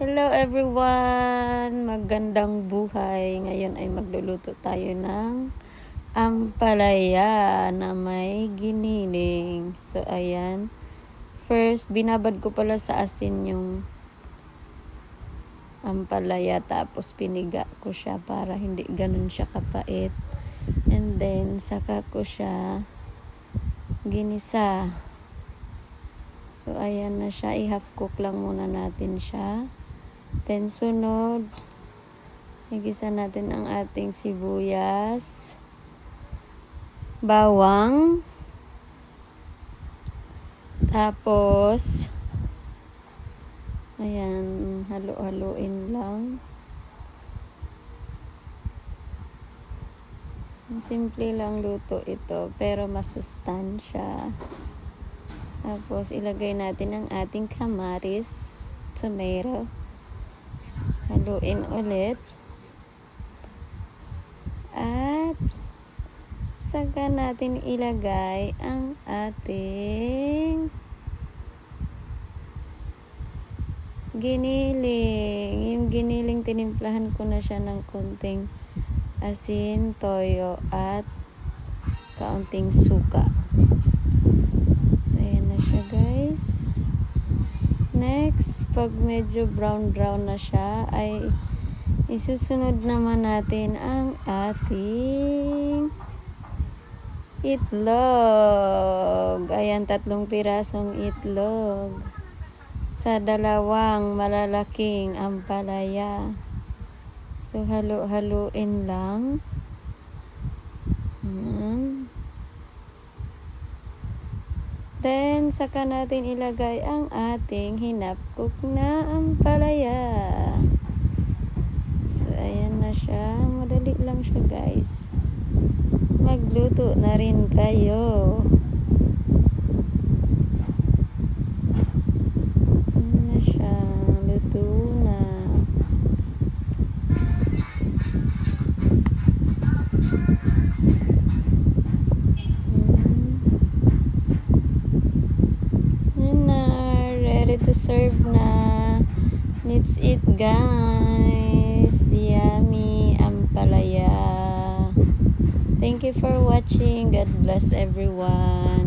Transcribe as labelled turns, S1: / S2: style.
S1: Hello everyone! Magandang buhay. Ngayon ay magluluto tayo ng ampalaya na may giniling. So ayan. First, binabad ko pala sa asin yung ampalaya, tapos piniga ko siya para hindi ganun siya kapait. And then, saka ko siya ginisa. So ayan na siya. I-half cook lang muna natin siya. Then sunod, igisa natin ang ating sibuyas, bawang, tapos ayan, halo-haloin lang. Simple lang luto ito, pero masustansya. Tapos ilagay natin ang ating kamatis, tomato. Haluin ulit. At saka natin ilagay ang ating giniling. Yung giniling, tinimplahan ko na siya ng konting asin, toyo, at kaunting suka. So, ayan na siya, guys. Next, pag medyo brown na siya, ay isusunod naman natin ang ating itlog. Ayan, 3 pirasong itlog sa 2 malalaking ampalaya. So, halo-haluin lang. Then, saka natin ilagay ang ating hinapcook na ampalaya. So, ayan na siya. Madali lang siya, guys. Magluto na rin kayo. Ayan na siya. Luto na. Ready to serve na. Let's eat, guys. Yummy ampalaya. Thank you for watching. God bless everyone.